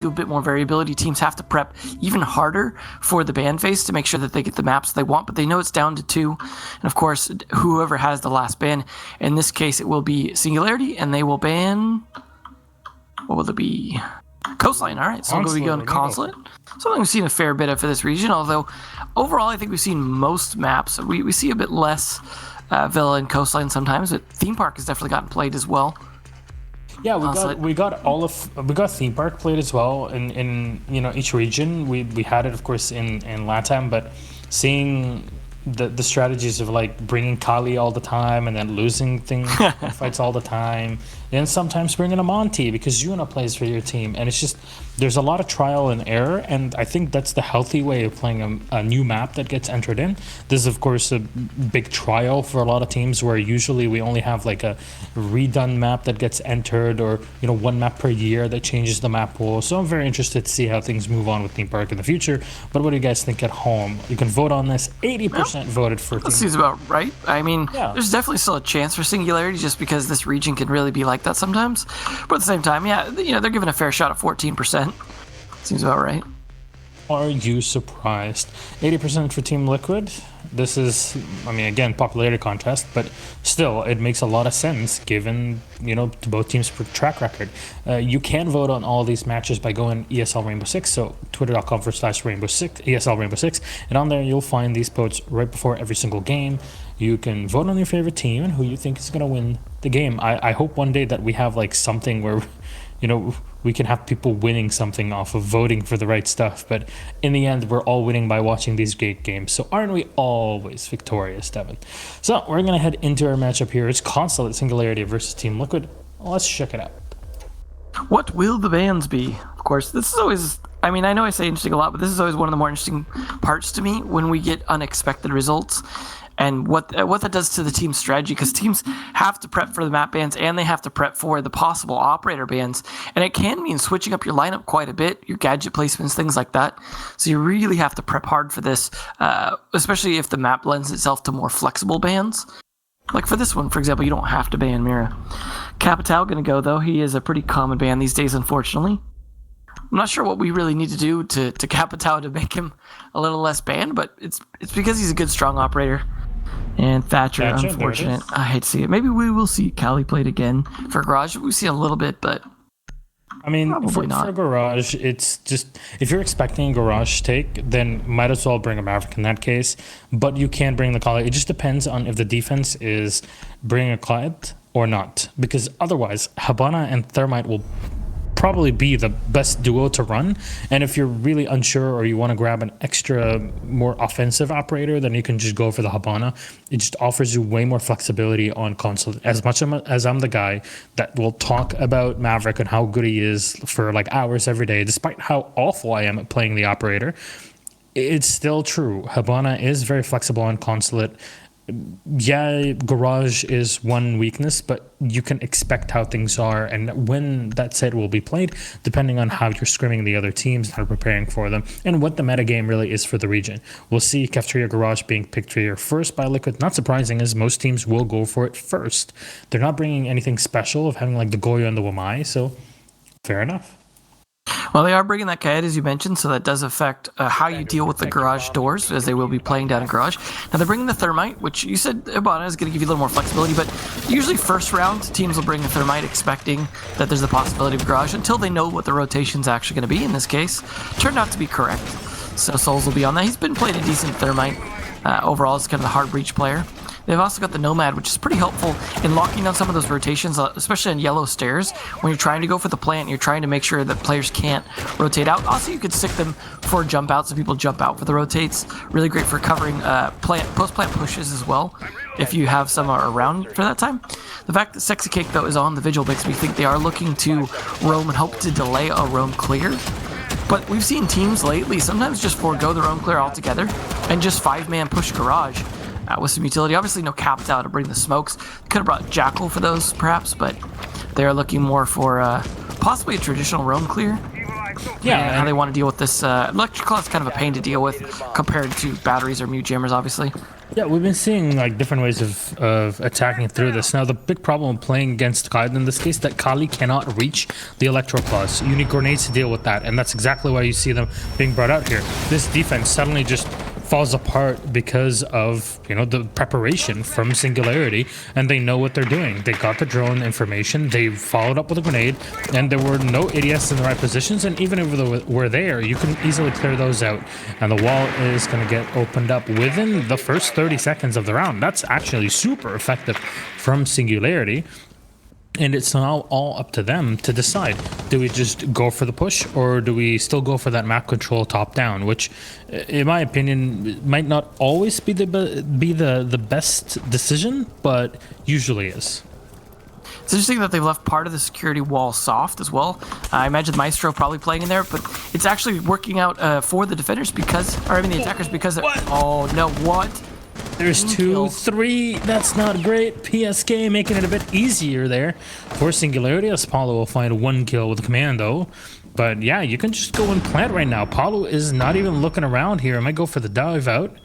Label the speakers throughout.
Speaker 1: a bit more variability. Teams have to prep even harder for the ban phase to make sure that they get the maps they want, but they know it's down to 2. And of course, whoever has the last ban, in this case, it will be Singularity, and they will ban... What will it be? Coastline. All right, so we'll be going to Consulate. Something we've seen a fair bit of for this region, although overall I think we've seen most maps. We see a bit less Villa and Coastline sometimes, but Theme Park has definitely gotten played as well.
Speaker 2: Yeah, we got Theme Park played as well in each region. We had it of course in LATAM, but seeing the strategies of like bringing Kali all the time and then losing things fights all the time, and sometimes bringing a Monty because Yuna plays for your team, and it's just there's a lot of trial and error, and I think that's the healthy way of playing a new map that gets entered in. This is of course a big trial for a lot of teams where usually we only have like a redone map that gets entered, or one map per year that changes the map pool. So I'm very interested to see how things move on with Theme Park in the future. But what do you guys think at home? You can vote on this. 80% voted for
Speaker 1: That seems about right. I mean, there's definitely still a chance for Singularity just because this region can really be like that sometimes. But at the same time, they're given a fair shot at 14%. Seems about right.
Speaker 2: Are you surprised? 80% for Team Liquid. This is, again, popularity contest, but still, it makes a lot of sense given, to both teams' track record. You can vote on all these matches by going ESL Rainbow Six, so twitter.com/Rainbow6, ESL Rainbow Six, and on there you'll find these votes right before every single game. You can vote on your favorite team and who you think is going to win the game. I hope one day that we have like something where, we can have people winning something off of voting for the right stuff. But in the end, we're all winning by watching these great games. So aren't we always victorious, Devin? So we're going to head into our matchup here. It's Consulate Singularity versus Team Liquid. Let's check it out.
Speaker 1: What will the bans be? Of course, this is always... I know I say interesting a lot, but this is always one of the more interesting parts to me when we get unexpected results. And what that does to the team's strategy, because teams have to prep for the map bans and they have to prep for the possible operator bans, and it can mean switching up your lineup quite a bit, your gadget placements, things like that. So you really have to prep hard for this, especially if the map lends itself to more flexible bans. Like for this one, for example, you don't have to ban Mira. Capital going to go, though. He is a pretty common ban these days, unfortunately. I'm not sure what we really need to do to Capital to make him a little less banned, but it's because he's a good, strong operator. And Thatcher, unfortunate. I hate to see it. Maybe we will see Kali played again for Garage. We've seen a little bit, but probably not.
Speaker 2: For Garage, it's just, if you're expecting a Garage take, then might as well bring a Maverick in that case. But you can bring the Kali. It just depends on if the defense is bringing a Clyde or not. Because otherwise, Habana and Thermite will probably be the best duo to run. And if you're really unsure or you want to grab an extra more offensive operator, then you can just go for the Habana. It just offers you way more flexibility on Consulate. As much as I'm the guy that will talk about Maverick and how good he is for like hours every day, despite how awful I am at playing the operator, it's still true. Habana is very flexible on Consulate. Yeah, Garage is one weakness, but you can expect how things are and when that set will be played, depending on how you're scrimming the other teams and are preparing for them, and what the metagame really is for the region. We'll see Cafeteria Garage being picked here first by Liquid. Not surprising, as most teams will go for it first. They're not bringing anything special of having like the Goyo and the Wamai, so fair enough.
Speaker 1: Well, they are bringing that Kaed, as you mentioned, so that does affect how you deal with the Garage doors, as they will be playing down in Garage. Now, they're bringing the Thermite, which you said Ibana is going to give you a little more flexibility, but usually first round, teams will bring a Thermite expecting that there's the possibility of Garage until they know what the rotation's actually going to be. In this case, turned out to be correct. So Souls will be on that. He's been playing a decent Thermite. Overall, it's kind of the hard breach player. They've also got the Nomad, which is pretty helpful in locking down some of those rotations, especially on yellow stairs. When you're trying to go for the plant, you're trying to make sure that players can't rotate out. Also, you could stick them for jump out so people jump out for the rotates. Really great for covering post-plant pushes as well, if you have some around for that time. The fact that Sexy Cake, though, is on the Vigil makes me think they are looking to roam and hope to delay a roam clear. But we've seen teams lately sometimes just forego the roam clear altogether and just 5-man push Garage. With some utility. Obviously no Capital to bring the smokes. Could have brought Jackal for those perhaps, but they are looking more for possibly a traditional roam clear. Yeah, and how they want to deal with this. Electric Claw is kind of a pain to deal with compared to batteries or mute jammers, obviously.
Speaker 2: Yeah, we've been seeing like different ways of attacking through this. Now, the big problem playing against Kaiden in this case that Kali cannot reach the Electro Claws. You need grenades to deal with that, and that's exactly why you see them being brought out here. This defense suddenly just falls apart because of, you know, the preparation from Singularity, and they know what they're doing. They got the drone information, they followed up with a grenade, and there were no ADS in the right positions, and even if they were there, you can easily clear those out, and the wall is going to get opened up within the first 30 seconds of the round. That's actually super effective from Singularity. And it's now all up to them to decide. Do we just go for the push, or do we still go for that map control top down, which in my opinion might not always be the best decision, but usually is.
Speaker 1: It's interesting that they've left part of the security wall soft as well. I imagine Maestro probably playing in there, but it's actually working out for the defenders because, or I mean the attackers because they're, oh no, what?
Speaker 2: There's 2, 3. That's not great. PSK making it a bit easier there for Singularity, as Paulo will find 1 kill with Commando. But yeah, you can just go and plant right now. Paulo is not even looking around here. I might go for the dive out.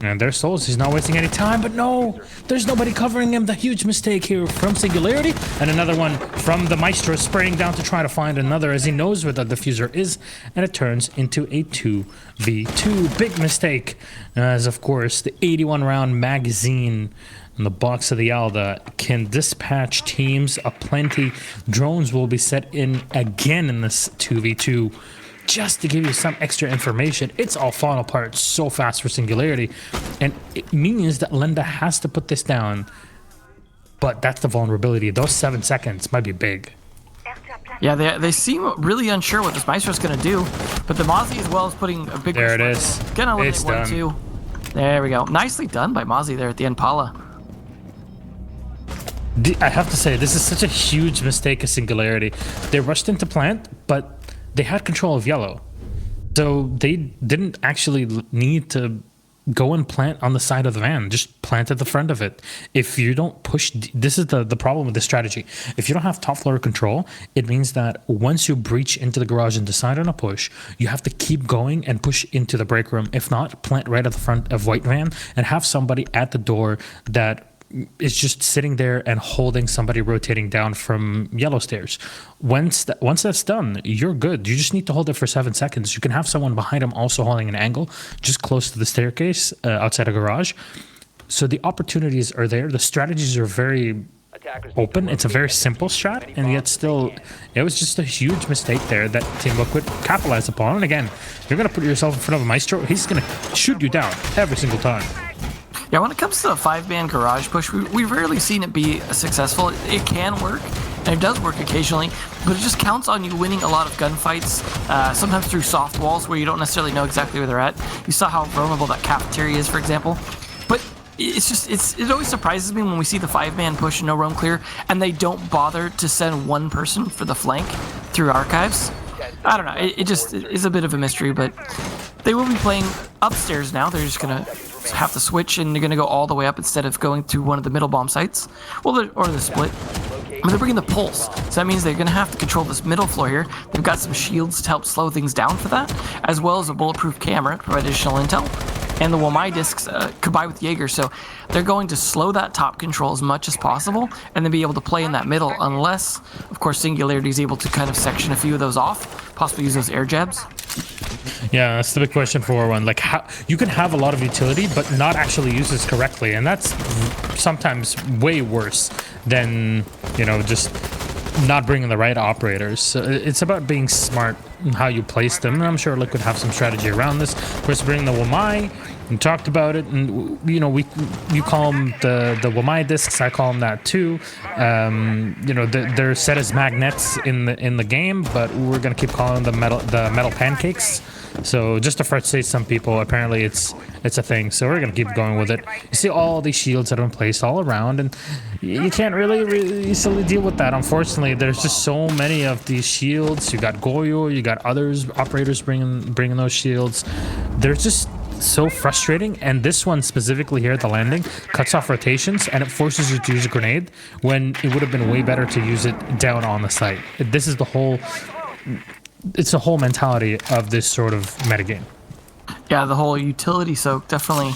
Speaker 2: And there's Souls. He's not wasting any time, but no, there's nobody covering him. The huge mistake here from Singularity, and another one from the Maestro spraying down to try to find another as he knows where the diffuser is, and it turns into a 2v2. Big mistake, as of course the 81 round magazine in the box of the Alda can dispatch teams aplenty. Drones will be set in again in this 2v2. Just to give you some extra information, it's all falling apart so fast for Singularity, and it means that Lenda has to put this down, but that's the vulnerability. Those 7 seconds might be big.
Speaker 1: Yeah, they seem really unsure what this Maestro's going to do, but the Mozzie as well is putting a big...
Speaker 2: There it is.
Speaker 1: Gonna eliminate
Speaker 2: It's
Speaker 1: 1,
Speaker 2: done.
Speaker 1: 2. There we go. Nicely done by Mozzie there at the end, Paula.
Speaker 2: I have to say, this is such a huge mistake of Singularity. They rushed into plant, but they had control of yellow, so they didn't actually need to go and plant on the side of the van. Just plant at the front of it. If you don't push, this is the problem with this strategy. If you don't have top floor control, it means that once you breach into the garage and decide on a push, you have to keep going and push into the break room. If not, plant right at the front of white van and have somebody at the door that is just sitting there and holding somebody rotating down from yellow stairs. Once that's done, you're good. You just need to hold it for 7 seconds. You can have someone behind him also holding an angle just close to the staircase outside a garage. So the opportunities are there. The strategies are very open. It's a very simple strat, and yet still it was just a huge mistake there that Team Liquid capitalized upon. And again, you're going to put yourself in front of a Maestro. He's going to shoot you down every single time.
Speaker 1: Yeah, when it comes to the 5-man garage push, we've rarely seen it be successful. It can work, and it does work occasionally, but it just counts on you winning a lot of gunfights, sometimes through soft walls where you don't necessarily know exactly where they're at. You saw how vulnerable that cafeteria is, for example. But it always surprises me when we see the 5-man push and no roam clear, and they don't bother to send one person for the flank through archives. I don't know, it is a bit of a mystery, but they will be playing upstairs now. They're just going to have to switch, and they're going to go all the way up instead of going to one of the middle bomb sites. Well, or the split. I mean, they're bringing the pulse, so that means they're going to have to control this middle floor here. They've got some shields to help slow things down for that, as well as a bulletproof camera to provide additional intel. And the Wamai discs combined with Jaeger, so they're going to slow that top control as much as possible and then be able to play in that middle, unless, of course, Singularity is able to kind of section a few of those off, possibly use those air jabs.
Speaker 2: Yeah, that's the big question for one. Like, how you can have a lot of utility, but not actually use this correctly, and that's sometimes way worse than, you know, just not bringing the right operators. So it's about being smart in how you place them. And I'm sure Liquid have some strategy around this. Of course, bring the Wamai. We talked about it, and you know, you call them the Wamai discs. I call them that too. You know, they're set as magnets in the game, but we're gonna keep calling them the metal pancakes. So just to frustrate some people, apparently it's a thing. So we're gonna keep going with it. You see all these shields that have been placed all around, and you can't really easily deal with that. Unfortunately, there's just so many of these shields. You got Goyo, you got others operators bringing those shields. They're just so frustrating, and this one specifically here at the landing cuts off rotations, and it forces you to use a grenade when it would have been way better to use it down on the site. This is the whole mentality of this sort of metagame.
Speaker 1: Yeah, the whole utility soak definitely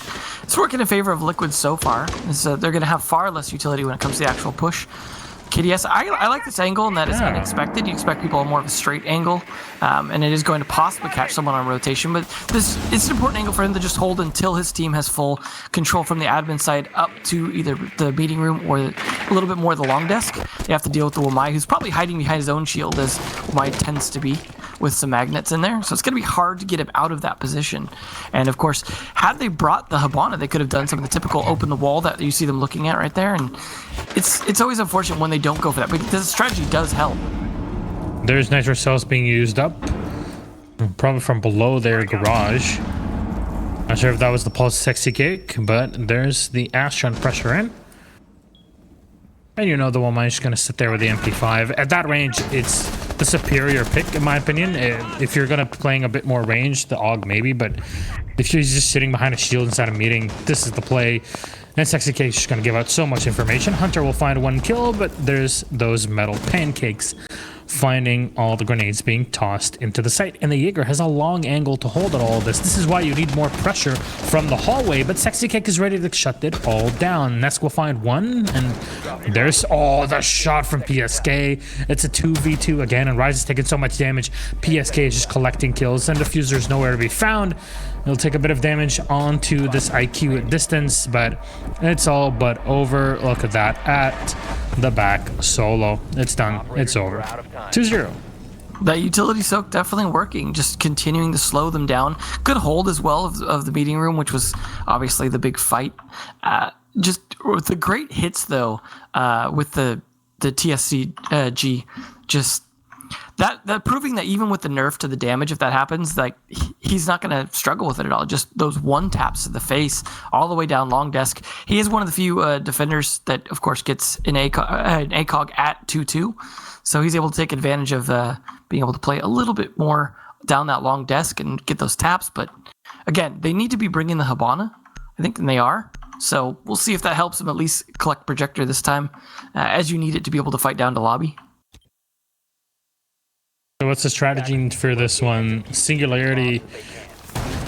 Speaker 1: It's working in favor of Liquid so far. They're going to have far less utility when it comes to the actual push. KDS, I like this angle in that it's unexpected. You expect people on more of a straight angle, and it is going to possibly catch someone on rotation. But it's an important angle for him to just hold until his team has full control from the admin side up to either the meeting room or a little bit more the long desk. They have to deal with the Wamai, who's probably hiding behind his own shield, as Wamai tends to be, with some magnets in there. So it's going to be hard to get him out of that position. And of course, had they brought the Hibana, they could have done some of the typical open the wall that you see them looking at right there. And it's always unfortunate when they don't go for that, but the strategy does help.
Speaker 2: There's nitro cells being used up, probably from below their garage. Not sure if that was the Pulse Sexy Cake, but there's the Astron pressure in. And you know the Wamai is going to sit there with the MP5. At that range, it's the superior pick, in my opinion. If you're going to be playing a bit more range, the AUG maybe, but if you're just sitting behind a shield inside a meeting, this is the play. And Sexy Cake's just going to give out so much information. Hunter will find one kill, but there's those metal pancakes finding all the grenades being tossed into the site. And the Jaeger has a long angle to hold at all of this. This is why you need more pressure from the hallway, but Sexy Cake is ready to shut it all down. Nesk will find one, and there's the shot from PSK. It's a 2v2 again, and Rise is taking so much damage. PSK is just collecting kills, and Diffuser's nowhere to be found. It'll take a bit of damage onto this IQ at distance, but it's all but over. Look at that at the back solo. It's done. It's over. 2-0.
Speaker 1: That utility soak definitely working, just continuing to slow them down. Good hold as well of the meeting room, which was obviously the big fight. Just with the great hits though, with the TSC G, that proving that even with the nerf to the damage, if that happens, like he's not going to struggle with it at all. Just those one taps to the face all the way down long desk. He is one of the few defenders that, of course, gets an ACOG at 2-2. So he's able to take advantage of being able to play a little bit more down that long desk and get those taps. But again, they need to be bringing the Hibana, I think, and they are. So we'll see if that helps him at least collect projector this time, as you need it to be able to fight down to lobby.
Speaker 2: So what's the strategy for this one? Singularity,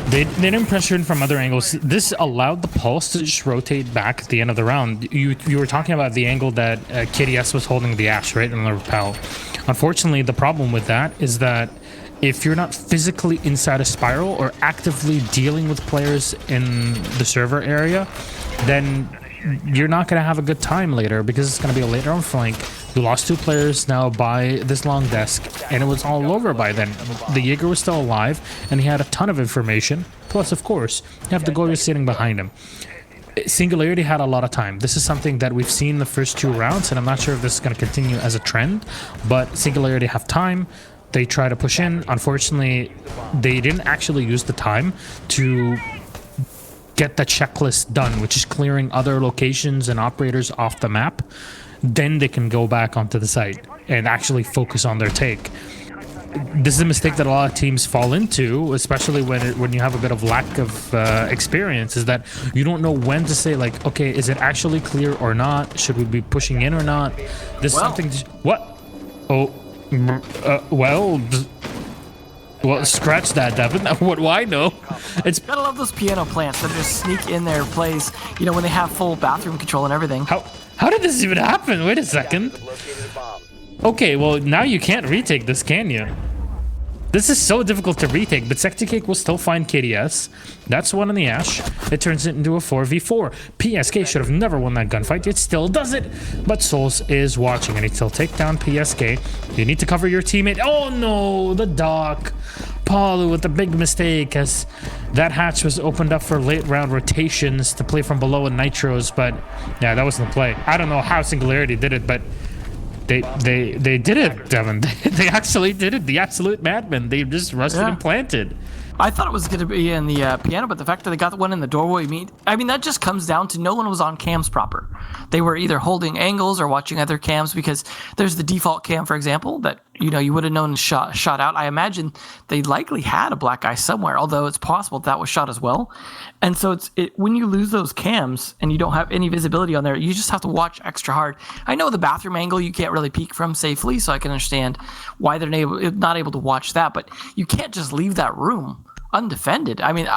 Speaker 2: they didn't pressure in from other angles. This allowed the Pulse to just rotate back at the end of the round. You were talking about the angle that KDS was holding the Ash, right, on the rappel. Unfortunately, the problem with that is that if you're not physically inside a spiral or actively dealing with players in the server area, then you're not going to have a good time later, because it's going to be a later on flank. We lost 2 players now by this long desk, and it was all over by then. The Jaeger was still alive, and he had a ton of information. Plus, of course, you have the Goyer sitting behind him. Singularity had a lot of time. This is something that we've seen the first 2 rounds, and I'm not sure if this is going to continue as a trend, but Singularity have time. They try to push in. Unfortunately, they didn't actually use the time to get the checklist done, which is clearing other locations and operators off the map. Then they can go back onto the site and actually focus on their take. This is a mistake that a lot of teams fall into, especially when you have a bit of lack of experience, is that you don't know when to say, like, okay, is it actually clear or not? Should we be pushing in or not? There's something what? Oh, well, scratch that, Devin. What do I know? It's
Speaker 1: gotta love those piano plants that just sneak in their plays, you know, when they have full bathroom control and everything.
Speaker 2: How did this even happen? Wait a second. Okay, well, now you can't retake this, can you? This is so difficult to retake, but Sexy Cake will still find KDS. That's one in the Ash. It turns it into a 4v4. PSK should have never won that gunfight. It still does it. But Souls is watching, and he'll take down PSK. You need to cover your teammate. Oh no, the Doc. Palu with a big mistake, as that hatch was opened up for late round rotations to play from below in nitros, but yeah, that wasn't the play. I don't know how Singularity did it, but they did it, Devin. They actually did it. The absolute madmen. They just rushed it and planted.
Speaker 1: I thought it was going to be in the piano, but the fact that they got the one in the doorway, I mean, that just comes down to no one was on cams proper. They were either holding angles or watching other cams, because there's the default cam, for example, that, you know, you would have known shot out. I imagine they likely had a black guy somewhere, although it's possible that was shot as well. And so when you lose those cams and you don't have any visibility on there, you just have to watch extra hard. I know the bathroom angle you can't really peek from safely, so I can understand why they're not able to watch that, but you can't just leave that room undefended. I mean,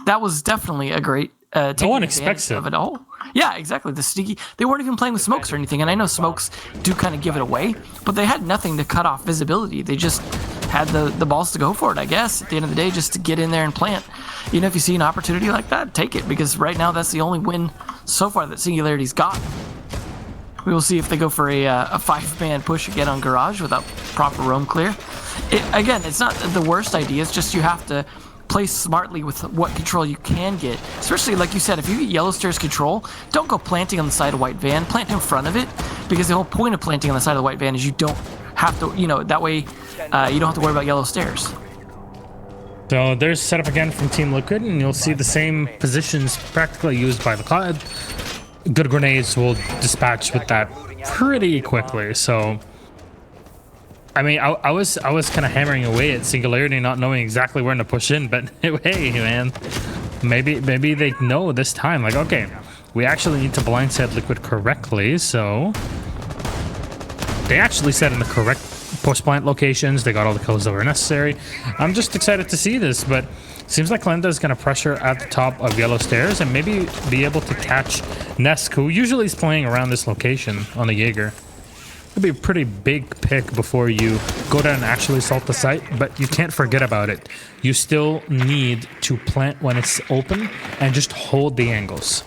Speaker 1: that was definitely a great taking
Speaker 2: one
Speaker 1: advantage
Speaker 2: expects it.
Speaker 1: of it all. Yeah, exactly. The sneaky. They weren't even playing with smokes or anything, and I know smokes do kind of give it away, but they had nothing to cut off visibility. They just had the balls to go for it, I guess, at the end of the day, just to get in there and plant. You know, if you see an opportunity like that, take it, because right now that's the only win so far that Singularity's got. We will see if they go for a 5-man push again on Garage without proper roam clear. Again, it's not the worst idea, it's just you have to play smartly with what control you can get. Especially, like you said, if you get Yellow Stairs control, don't go planting on the side of White Van. Plant in front of it, because the whole point of planting on the side of the White Van is you don't have to, you know, that way you don't have to worry about Yellow Stairs.
Speaker 2: So there's setup again from Team Liquid, and you'll see the same positions practically used by the Cloud. Good grenades will dispatch with that pretty quickly. So, I mean, I was kind of hammering away at Singularity, not knowing exactly where to push in. But hey, man, maybe they know this time. Like, okay, we actually need to blindside Liquid correctly. So they actually set in the correct post plant locations. They got all the kills that were necessary. I'm just excited to see this, but seems like Lenda is going to pressure at the top of Yellow Stairs and maybe be able to catch Nesk, who usually is playing around this location on the Jaeger. It'll be a pretty big pick before you go down and actually assault the site, but you can't forget about it. You still need to plant when it's open and just hold the angles.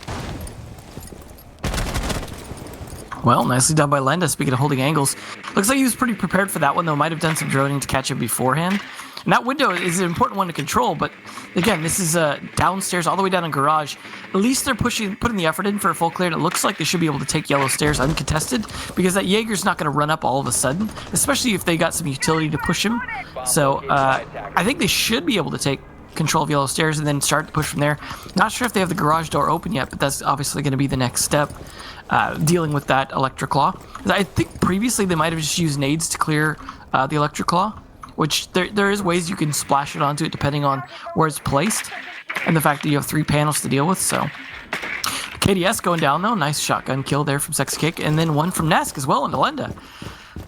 Speaker 1: Well, nicely done by Lenda. Speaking of holding angles, looks like he was pretty prepared for that one, though. Might have done some droning to catch him beforehand. And that window is an important one to control, but again, this is downstairs, all the way down in Garage. At least they're putting the effort in for a full clear, and it looks like they should be able to take Yellow Stairs uncontested, because that Jaeger's not going to run up all of a sudden, especially if they got some utility to push him. So I think they should be able to take control of Yellow Stairs and then start to push from there. Not sure if they have the garage door open yet, but that's obviously going to be the next step, dealing with that Electric Claw. I think previously they might have just used nades to clear the Electric Claw, which there is ways you can splash it onto it depending on where it's placed and the fact that you have 3 panels to deal with. So KDS going down, though. Nice shotgun kill there from Sexy Kick, and then one from Nesk as well into Lenda.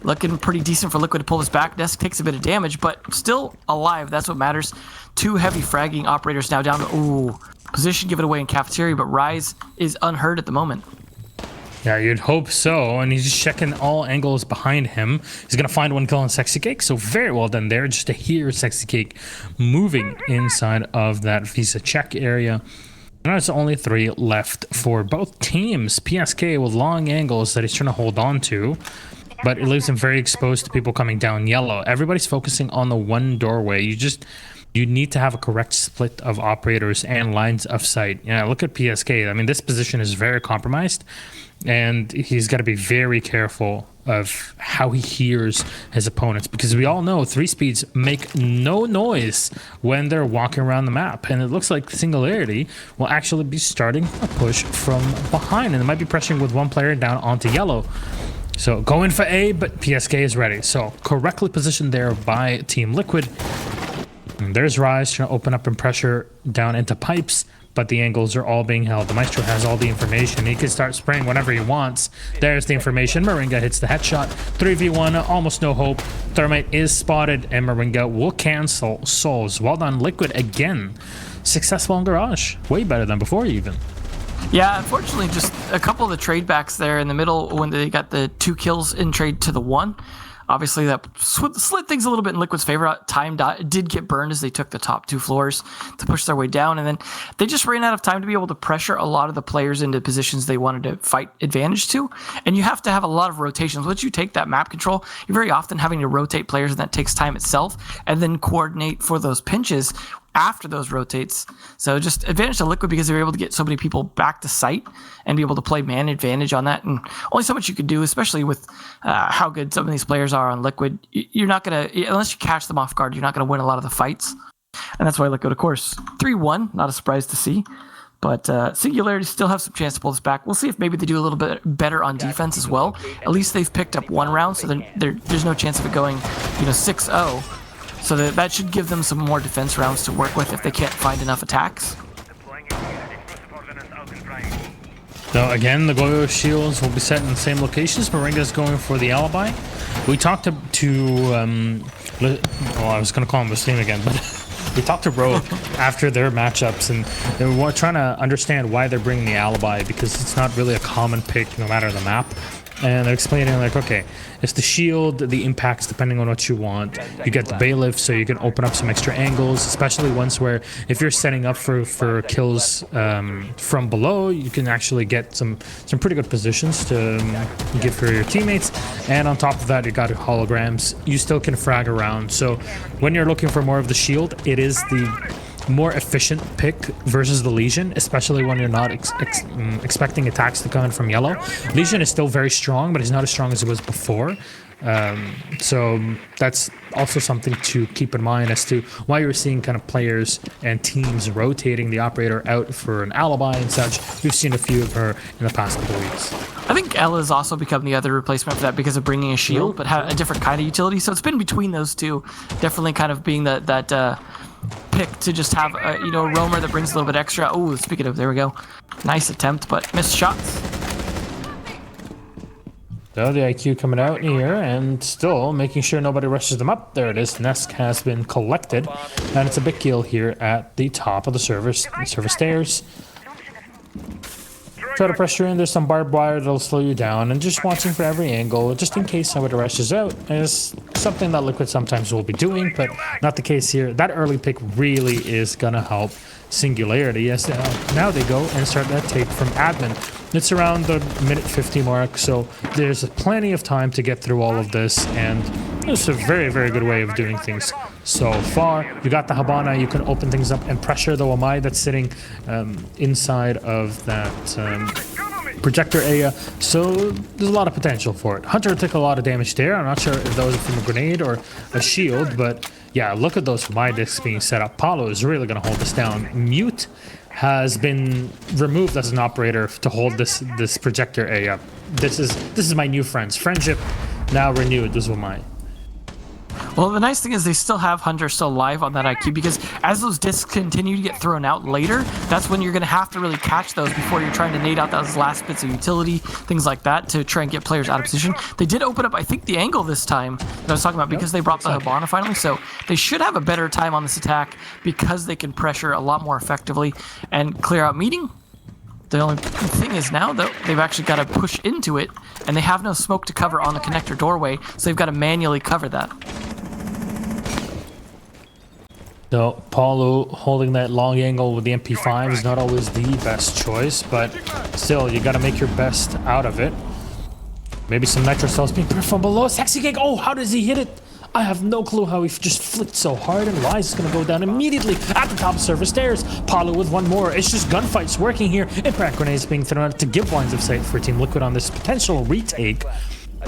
Speaker 1: Looking pretty decent for Liquid to pull this back. Nesk takes a bit of damage, but still alive. That's what matters. 2 heavy fragging operators now down. Ooh, position give it away in Cafeteria, but Rise is unhurt at the moment.
Speaker 2: Yeah, you'd hope so, and he's just checking all angles behind him. He's going to find one kill on Sexy Cake, so very well done there, just to hear Sexy Cake moving inside of that Visa check area. And there's only 3 left for both teams. PSK with long angles that he's trying to hold on to, but it leaves him very exposed to people coming down yellow. Everybody's focusing on the one doorway. You need to have a correct split of operators and lines of sight. Yeah, look at PSK. I mean, this position is very compromised, and he's got to be very careful of how he hears his opponents, because we all know 3 speeds make no noise when they're walking around the map, and it looks like Singularity will actually be starting a push from behind, and they might be pressuring with 1 player down onto yellow. So going for A, but PSK is ready. So correctly positioned there by Team Liquid. And there's Rise trying to open up and pressure down into pipes, but the angles are all being held. The Maestro has all the information. He can start spraying whenever he wants. There's the information. Moringa hits the headshot. 3v1, almost no hope. Thermite is spotted, and Moringa will cancel souls. Well done, Liquid again. Successful in Garage. Way better than before even.
Speaker 1: Yeah, unfortunately, just a couple of the trade backs there in the middle when they got the 2 kills in trade to the 1. Obviously, that slid things a little bit in Liquid's favor. Time did get burned as they took the top 2 floors to push their way down, and then they just ran out of time to be able to pressure a lot of the players into positions they wanted to fight advantage to. And you have to have a lot of rotations. Once you take that map control, you're very often having to rotate players, and that takes time itself, and then coordinate for those pinches after those rotates. So just advantage to Liquid because they were able to get so many people back to site and be able to play man advantage on that. And only so much you can do, especially with how good some of these players are on Liquid. You're not going to, unless you catch them off guard, you're not going to win a lot of the fights. And that's why Liquid, of course, 3-1, not a surprise to see. But Singularity still have some chance to pull this back. We'll see if maybe they do a little bit better on defense as well. At least they've picked up 1 round, so there's no chance of it going 6-0. So that should give them some more defense rounds to work with if they can't find enough attacks.
Speaker 2: So again, the Goyo shields will be set in the same locations. Moringa's going for the alibi. We talked to I was going to call him Muslim again, but We talked to Ro after their matchups, and they were trying to understand why they're bringing the Alibi, because it's not really a common pick no matter the map. And they're explaining like, okay, it's the shield, the impacts depending on what you want. You get the bailiff, so you can open up some extra angles, especially ones where if you're setting up for kills from below, you can actually get some pretty good positions to give for your teammates. And on top of that, you got holograms. You still can frag around. So when you're looking for more of the shield, it is the more efficient pick versus the Legion, especially when you're not expecting attacks to come in from yellow. Legion is still very strong, but it's not as strong as it was before. So that's also something to keep in mind as to why you're seeing kind of players and teams rotating the operator out for an alibi and such. We've seen a few of her in the past couple of weeks.
Speaker 1: I think Ella has also become the other replacement for that because of bringing a shield, but had a different kind of utility. So it's been between those two, definitely kind of being that pick to just have a, a roamer that brings a little bit extra. Oh, speaking of, there we go. Nice attempt, but missed shots.
Speaker 2: So the IQ coming out here and still making sure nobody rushes them up. There it is. Nesk has been collected, and it's a big kill here at the top of the server stairs. Try to pressure in. There's some barbed wire that'll slow you down, and just watching for every angle, just in case somebody rushes out, is something that Liquid sometimes will be doing, but not the case here. That early pick really is gonna help Singularity. Yes, now they go and start that take from admin. It's around the minute 50 mark, so there's plenty of time to get through all of this, and it's a very, very good way of doing things so far. You got the Habana, you can open things up and pressure the Wamai that's sitting inside of that projector area, so there's a lot of potential for it. Hunter took a lot of damage there. I'm not sure if that was from a grenade or a shield, but yeah, look at those Wamai discs being set up. Paulo is really going to hold this down. Mute has been removed as an operator to hold this projector area. This is my new friends. Friendship now renewed. This was mine.
Speaker 1: Well, the nice thing is they still have Hunter still alive on that IQ, because as those discs continue to get thrown out later, that's when you're going to have to really catch those before you're trying to nade out those last bits of utility, things like that, to try and get players out of position. They did open up, I think, the angle this time that I was talking about, because they brought the Habana finally, so they should have a better time on this attack because they can pressure a lot more effectively and clear out meeting. The only thing is now, though, they've actually got to push into it, and they have no smoke to cover on the connector doorway, so they've got to manually cover that.
Speaker 2: So Paulo holding that long angle with the MP5 is not always the best choice, but still, you got to make your best out of it. Maybe some nitro cells being put from below. Sexy Cake. Oh, how does he hit it? I have no clue how he just flicked so hard, and Wise is going to go down immediately at the top of server stairs. Paulo with one more. It's just gunfights working here. Impact grenades being thrown out to give lines of sight for Team Liquid on this potential retake.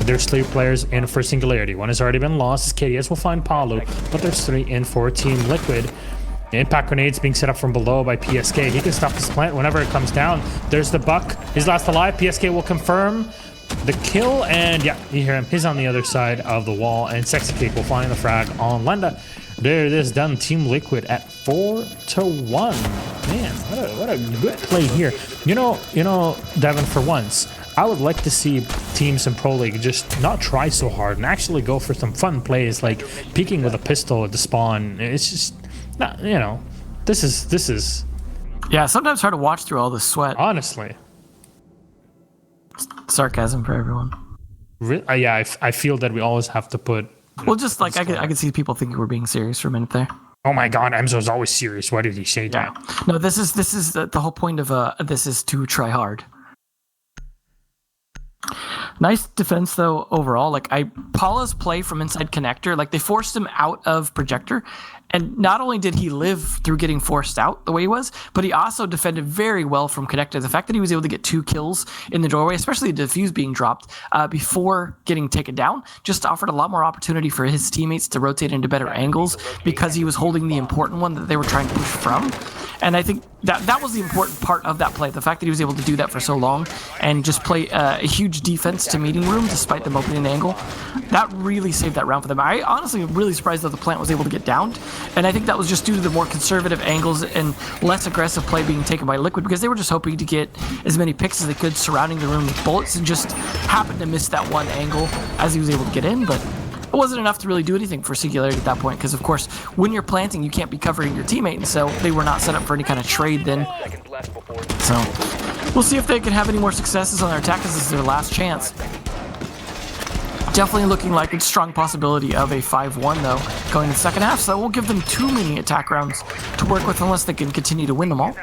Speaker 2: There's 3 players in for Singularity. One has already been lost. KDS will find Paulo, but there's 3 in for Team Liquid. Impact grenades being set up from below by PSK. He can stop this plant whenever it comes down. There's the Buck. He's last alive. PSK will confirm the kill, and yeah, you hear him. He's on the other side of the wall, and Sexy Cake will find the frag on Lenda. There it is, done. Team Liquid at 4-1. Man, what a good play here. You know, Devin, for once, I would like to see teams in Pro League just not try so hard and actually go for some fun plays, like peeking with a pistol at the spawn. It's just not, this is.
Speaker 1: Yeah, sometimes hard to watch through all the sweat.
Speaker 2: Honestly.
Speaker 1: Sarcasm for everyone.
Speaker 2: Yeah, I feel that we always have to put.
Speaker 1: Well, just like I could see people thinking we're being serious for a minute there.
Speaker 2: Oh my God, Emzo's always serious. Why did he say that?
Speaker 1: No, this is the whole point of this is to try hard. Nice defense though overall. Like Paula's play from inside connector, like they forced him out of projector, and not only did he live through getting forced out the way he was, but he also defended very well from connector. The fact that he was able to get 2 kills in the doorway, especially the defuse being dropped before getting taken down, just offered a lot more opportunity for his teammates to rotate into better angles because he was holding the important one that they were trying to push from. And I think that was the important part of that play. The fact that he was able to do that for so long and just play a huge defense to meeting room despite them opening the angle, that really saved that round for them. I honestly am really surprised that the plant was able to get downed. And I think that was just due to the more conservative angles and less aggressive play being taken by Liquid, because they were just hoping to get as many picks as they could surrounding the room with bullets, and just happened to miss that one angle as he was able to get in. But it wasn't enough to really do anything for Singularity at that point, because of course, when you're planting, you can't be covering your teammate, and so they were not set up for any kind of trade then. So, we'll see if they can have any more successes on their attack, because this is their last chance. Definitely looking like a strong possibility of a 5-1, though, going in the second half, so that won't give them too many attack rounds to work with unless they can continue to win them all.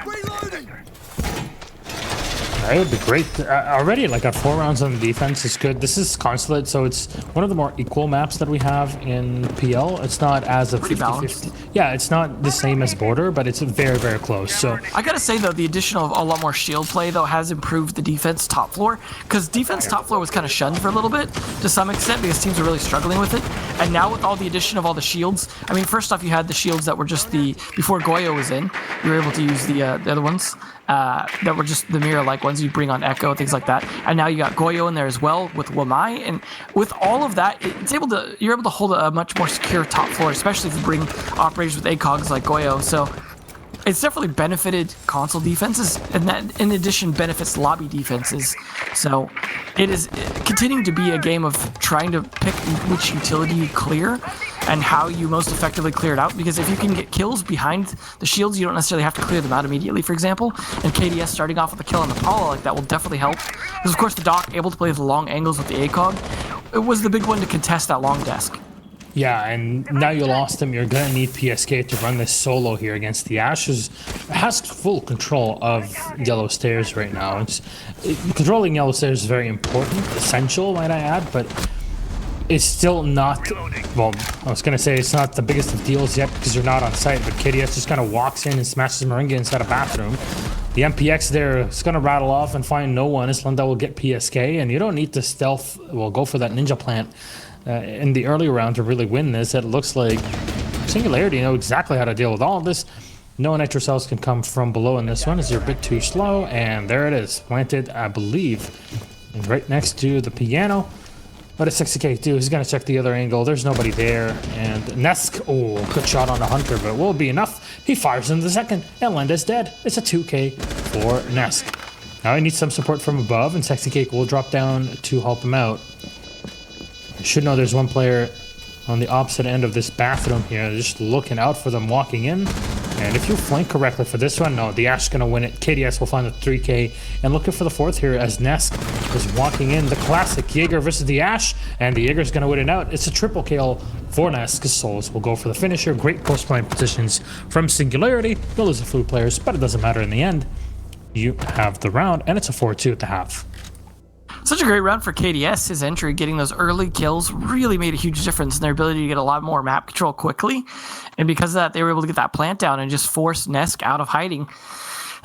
Speaker 2: That would be great. Already, like, at 4 rounds on the defense is good. This is Consulate, so it's one of the more equal maps that we have in PL. It's not as a 50-50. Yeah, it's not the same as Border, but it's very, very close. So
Speaker 1: I gotta say, though, the addition of a lot more shield play, though, has improved the defense top floor, because defense top floor was kind of shunned for a little bit, to some extent, because teams are really struggling with it. And now with all the addition of all the shields, I mean, first off, you had the shields that were just before Goyo was in, you were able to use the other ones. That were just the mirror-like ones you bring on Echo, things like that. And now you got Goyo in there as well with Wamai, and with all of that, you're able to hold a much more secure top floor, especially if you bring operators with ACOGs like Goyo. So it's definitely benefited console defenses, and that in addition benefits lobby defenses. So it is continuing to be a game of trying to pick which utility you clear and how you most effectively clear it out, because if you can get kills behind the shields, you don't necessarily have to clear them out immediately, for example, and KDS starting off with a kill on the Paula like that will definitely help, because of course the Doc able to play the long angles with the ACOG, it was the big one to contest that long desk.
Speaker 2: yeah, and now you lost him. You're gonna need PSK to run this solo here against the Ash, who has full control of Yellow Stairs right now. Controlling Yellow Stairs is very important, essential, might I add, but it's still not, well, I was gonna say it's not the biggest of deals yet because you're not on site, but KDS just kind of walks in and smashes Moringa inside a bathroom. The MPX there is gonna rattle off and find no one. Islanda will get PSK, and you don't need to stealth, well, go for that ninja plant in the early round to really win this. It looks like Singularity know exactly how to deal with all of this. No nitro cells can come from below in this one as you're a bit too slow, and there it is, planted, I believe, right next to the piano. What does 60K do? He's going to check the other angle. There's nobody there. And Nesk, oh, good shot on the Hunter, but will it be enough? He fires into the second, and Lenda's dead. It's a 2K for Nesk. Now he needs some support from above, and 60K will drop down to help him out. You should know there's one player on the opposite end of this bathroom here, just looking out for them walking in. And if you flank correctly for this one, no, the Ash is going to win it. KDS will find the 3K, and looking for the fourth here as Nesk is walking in. The classic Jaeger versus the Ash, and the Jaeger's going to win it out. It's a triple kill for Nesk. Souls will go for the finisher. Great post-plant positions from Singularity. You'll lose a few players, but it doesn't matter in the end. You have the round, and it's a 4-2 at the half.
Speaker 1: Such a great round for KDS. His entry, getting those early kills, really made a huge difference in their ability to get a lot more map control quickly. And because of that, they were able to get that plant down and just force Nesk out of hiding.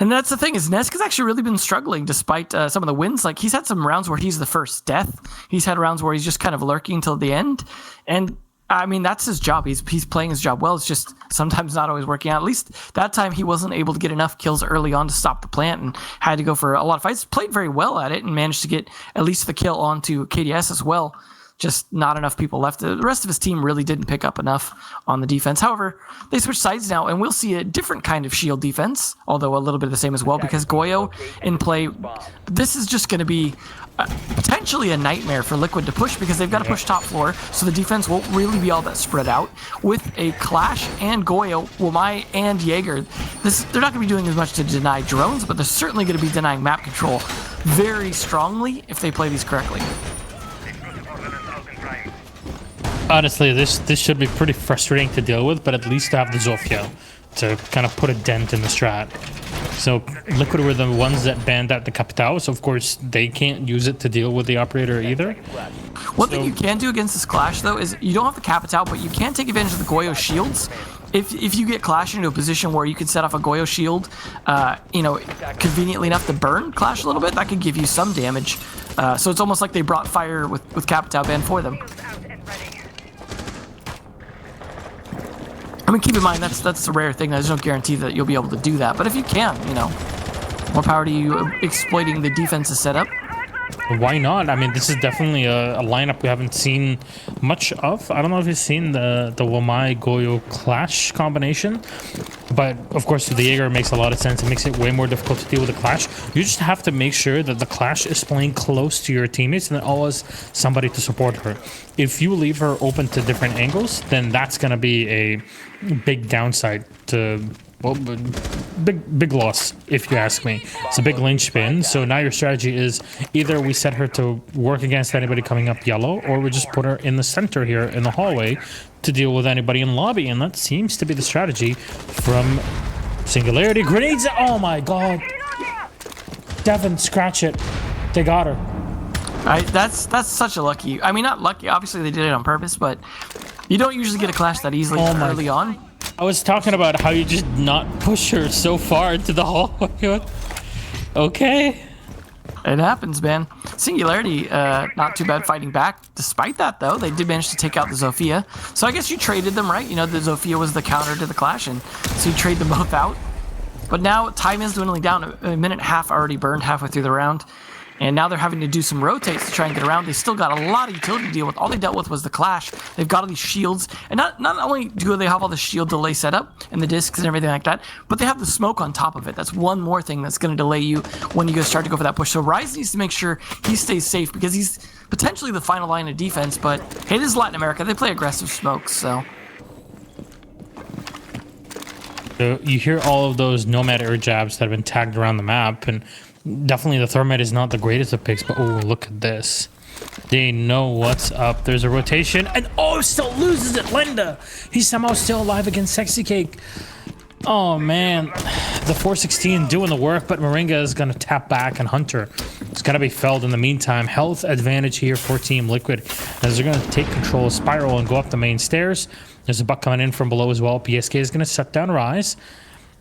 Speaker 1: And that's the thing, is Nesk has actually really been struggling despite some of the wins. Like, he's had some rounds where he's the first death. He's had rounds where he's just kind of lurking till the end. And I mean, that's his job. He's playing his job well. It's just sometimes not always working out. At least that time he wasn't able to get enough kills early on to stop the plant and had to go for a lot of fights. Played very well at it and managed to get at least the kill onto KDS as well. Just not enough people left. The rest of his team really didn't pick up enough on the defense. However, they switched sides now, and we'll see a different kind of shield defense, although a little bit of the same as well, because Goyo in play, this is just going to be potentially a nightmare for Liquid to push, because they've got to push top floor, so the defense won't really be all that spread out. With a Clash and Goyo, Wamai and Jaeger, they're not going to be doing as much to deny drones, but they're certainly going to be denying map control very strongly if they play these correctly.
Speaker 2: Honestly, this should be pretty frustrating to deal with, but at least to have the Zofia to kind of put a dent in the strat. So Liquid were the ones that banned out the Capitao, so of course they can't use it to deal with the operator either.
Speaker 1: One thing you can do against this Clash, though, is you don't have the Capitao, but you can take advantage of the Goyo shields. If you get Clash into a position where you can set off a Goyo shield, conveniently enough to burn Clash a little bit, that could give you some damage. So it's almost like they brought fire with Capitao ban for them. I mean, keep in mind, that's a rare thing. There's no guarantee that you'll be able to do that. But if you can, more power to you exploiting the defense's setup.
Speaker 2: Why not? I mean, this is definitely a lineup we haven't seen much of. I don't know if you've seen the Wamai Goyo Clash combination, but of course the Jaeger makes a lot of sense. It makes it way more difficult to deal with the Clash. You just have to make sure that the Clash is playing close to your teammates and then always somebody to support her. If you leave her open to different angles, then that's going to be a big downside to... Well, big loss, if you ask me. It's a big linchpin. So now your strategy is either we set her to work against anybody coming up yellow, or we just put her in the center here in the hallway to deal with anybody in lobby. And that seems to be the strategy from Singularity. Grenades! Oh my god! Devin, scratch it. They got her.
Speaker 1: That's such a lucky... I mean, not lucky. Obviously, they did it on purpose, but you don't usually get a clash that easily early on.
Speaker 2: I was talking about how you just not push her so far into the hallway. Okay.
Speaker 1: It happens, man. Singularity, not too bad fighting back. Despite that, though, they did manage to take out the Zofia. So I guess you traded them, right? You know, the Zofia was the counter to the Clash, and so you trade them both out. But now time is dwindling down. A minute and a half already burned halfway through the round. And now they're having to do some rotates to try and get around. They still got a lot of utility to deal with. All they dealt with was the Clash. They've got all these shields. And not only do they have all the shield delay set up and the discs and everything like that, but they have the smoke on top of it. That's one more thing that's going to delay you when you start to go for that push. So Rise needs to make sure he stays safe because he's potentially the final line of defense. But hey, this is Latin America. They play aggressive smokes, so...
Speaker 2: So you hear all of those Nomad air jabs that have been tagged around the map, and definitely the Thermite is not the greatest of picks, but oh, look at this. They know what's up. There's a rotation, and oh, still loses it, Linda. He's somehow still alive against Sexy Cake. Oh, man. The 416 doing the work, but Moringa is going to tap back, and Hunter is going to be felled in the meantime. Health advantage here for Team Liquid, as they're going to take control of Spiral and go up the main stairs. There's a buck coming in from below as well. PSK is going to shut down Rise.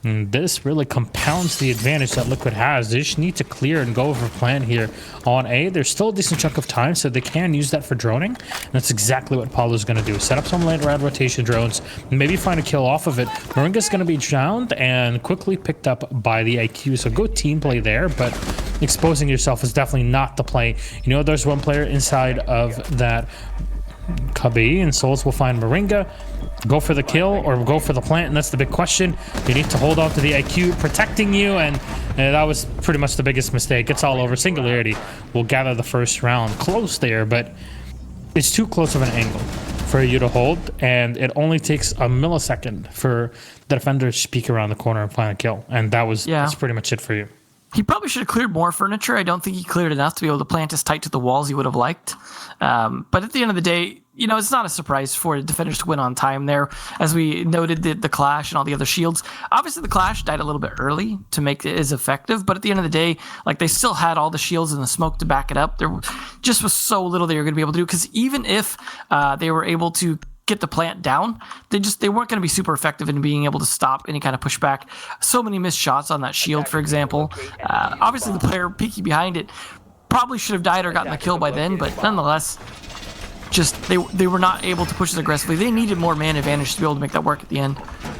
Speaker 2: And this really compounds the advantage that Liquid has. They just need to clear and go over plan here on A. There's still a decent chunk of time, so they can use that for droning. And that's exactly what Paulo's going to do. Set up some late round rotation drones, and maybe find a kill off of it. Moringa's going to be drowned and quickly picked up by the IQ. So good team play there, but exposing yourself is definitely not the play. You know, there's one player inside of that cubby, and Souls will find Moringa. Go for the kill or go for the plant, and that's the big question. You need to hold on to the IQ protecting you, and that was pretty much the biggest mistake. It's all over. Singularity will gather the first round. Close there, but it's too close of an angle for you to hold, and it only takes a millisecond for the defender to peek around the corner and find a kill, and that's pretty much it for you.
Speaker 1: He probably should have cleared more furniture. I don't think he cleared enough to be able to plant as tight to the walls he would have liked. But at the end of the day, you know, it's not a surprise for defenders to win on time there. As we noted, the Clash and all the other shields. Obviously, the Clash died a little bit early to make it as effective. But at the end of the day, like, they still had all the shields and the smoke to back it up. There just was so little they were going to be able to do. Because even if they were able to get the plant down, they weren't going to be super effective in being able to stop any kind of pushback. So many missed shots on that shield, for example. Obviously, the player peeking behind it probably should have died or gotten the kill by then, but nonetheless, just they were not able to push as aggressively. They needed more man advantage to be able to make that work at the end.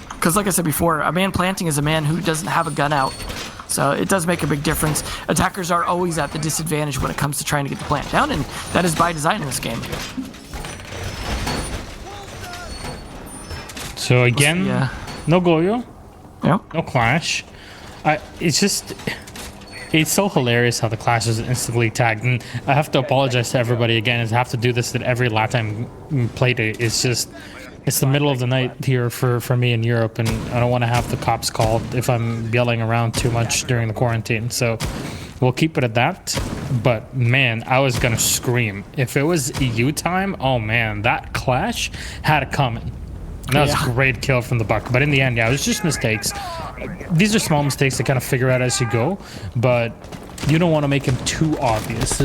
Speaker 1: Because like I said before, a man planting is a man who doesn't have a gun out. So it does make a big difference. Attackers are always at the disadvantage when it comes to trying to get the plant down, and that is by design in this game.
Speaker 2: So again, no Goyo, no Clash. It's so hilarious how the Clash is instantly tagged. And I have to apologize to everybody again. I have to do this at every LATAM play day. It's the middle of the night here for me in Europe, and I don't want to have the cops called if I'm yelling around too much during the quarantine. So we'll keep it at that. But man, I was gonna scream if it was EU time. Oh man, that Clash had it coming. And that was a great kill from the buck. But in the end, it was just mistakes. These are small mistakes to kind of figure out as you go, but you don't want to make them too obvious.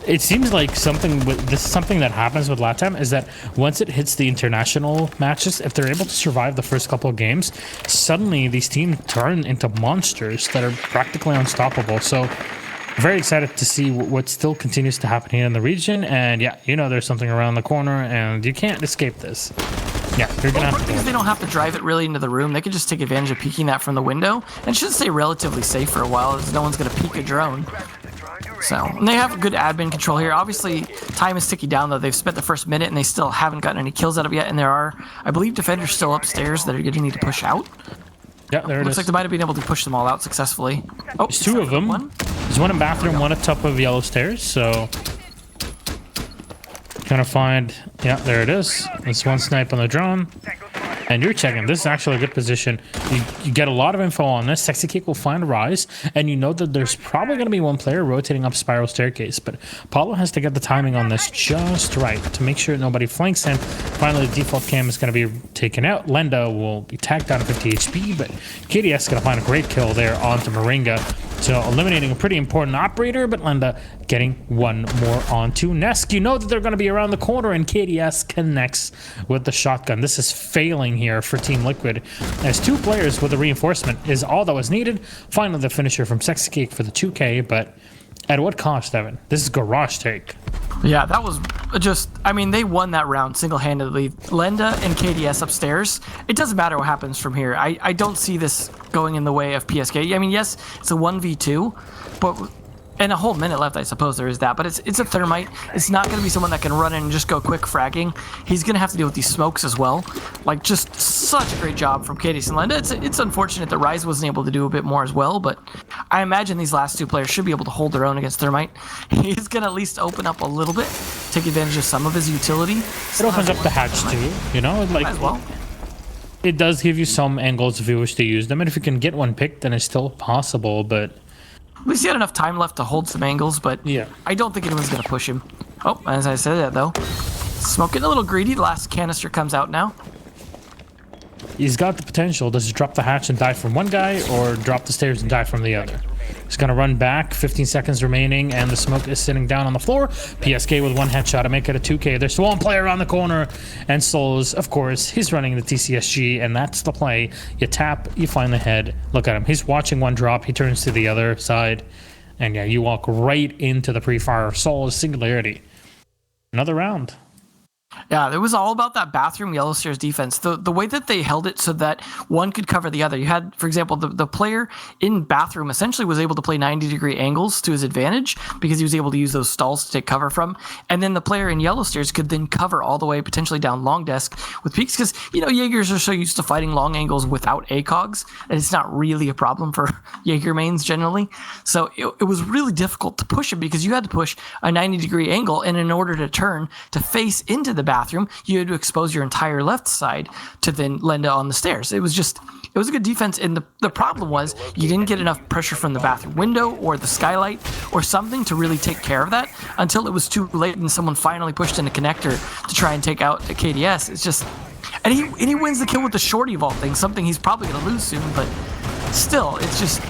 Speaker 2: It seems like something that happens with LATAM is that once it hits the international matches, if they're able to survive the first couple of games, suddenly these teams turn into monsters that are practically unstoppable. So very excited to see what still continues to happen here in the region. And yeah, you know, there's something around the corner and you can't escape this. Yeah, you're gonna have to.
Speaker 1: They don't have to drive it really into the room. They can just take advantage of peeking that from the window, and it should stay relatively safe for a while, as no one's gonna peek a drone. So, and they have good admin control here. Obviously, time is ticking down, though. They've spent the first minute, and they still haven't gotten any kills out of it yet. And there are, I believe, defenders still upstairs that are going to need to push out.
Speaker 2: Yeah, there it
Speaker 1: Looks
Speaker 2: is.
Speaker 1: like they might have been able to push them all out successfully. Oh,
Speaker 2: There's two of them. There's one in bathroom, one at top of yellow stairs. So, gonna find. Yeah, there it is. There's one snipe on the drone. And you're checking. This is actually a good position. You get a lot of info on this. Sexy Cake will find a rise, and you know that there's probably going to be one player rotating up Spiral Staircase. But Paulo has to get the timing on this just right to make sure nobody flanks him. Finally, the default cam is going to be taken out. Lenda will be tagged down to 50 HP, but KDS is going to find a great kill there onto Moringa. So eliminating a pretty important operator, but Lenda getting one more onto Nesk. You know that they're going to be around the corner, and KDS connects with the shotgun. This is failing here for Team Liquid, as two players with a reinforcement is all that was needed. Finally, the finisher from Sexy Cake for the 2K, but at what cost, Evan? This is Garage Take.
Speaker 1: Yeah, that was just, I mean, they won that round single-handedly. Lenda and KDS upstairs. It doesn't matter what happens from here. I don't see this going in the way of PSK. I mean, yes, it's a 1v2, but... and a whole minute left, I suppose there is that. But it's a Thermite. It's not going to be someone that can run in and just go quick fragging. He's going to have to deal with these smokes as well. Like, just such a great job from KDS and Lenda. It's unfortunate that Rise wasn't able to do a bit more as well, but I imagine these last two players should be able to hold their own against Thermite. He's going to at least open up a little bit, take advantage of some of his utility.
Speaker 2: It opens up the hatch too, you know? Like,
Speaker 1: as well.
Speaker 2: It does give you some angles if you wish to use them, and if you can get one picked, then it's still possible, but...
Speaker 1: At least he had enough time left to hold some angles, but
Speaker 2: yeah,
Speaker 1: I don't think anyone's going to push him. Oh, as I said that, though. Smoking a little greedy. The last canister comes out now.
Speaker 2: He's got the potential. Does he drop the hatch and die from one guy, or drop the stairs and die from the other? He's going to run back. 15 seconds remaining, and the smoke is sitting down on the floor. PSK with one headshot to make it a 2K. There's one player around the corner, and Souls, of course, he's running the TCSG, and that's the play. You tap, you find the head. Look at him. He's watching one drop. He turns to the other side, and yeah, you walk right into the pre-fire of Souls. Singularity. Another round.
Speaker 1: Yeah, it was all about that bathroom yellow stairs defense. The way that they held it so that one could cover the other. You had, for example, the player in bathroom essentially was able to play 90-degree angles to his advantage because he was able to use those stalls to take cover from. And then the player in yellow stairs could then cover all the way potentially down long desk with peaks because, you know, Jaegers are so used to fighting long angles without ACOGs that it's not really a problem for Jaeger mains generally. So it was really difficult to push him because you had to push a 90-degree angle, and in order to turn to face into the bathroom, you had to expose your entire left side to then Lenda on the stairs. It was a good defense, and the problem was you didn't get enough pressure from the bathroom window or the skylight or something to really take care of that until it was too late and someone finally pushed in a connector to try and take out the KDS. It's just, and he wins the kill with the shorty of all things, something he's probably going to lose soon, but still, it's just,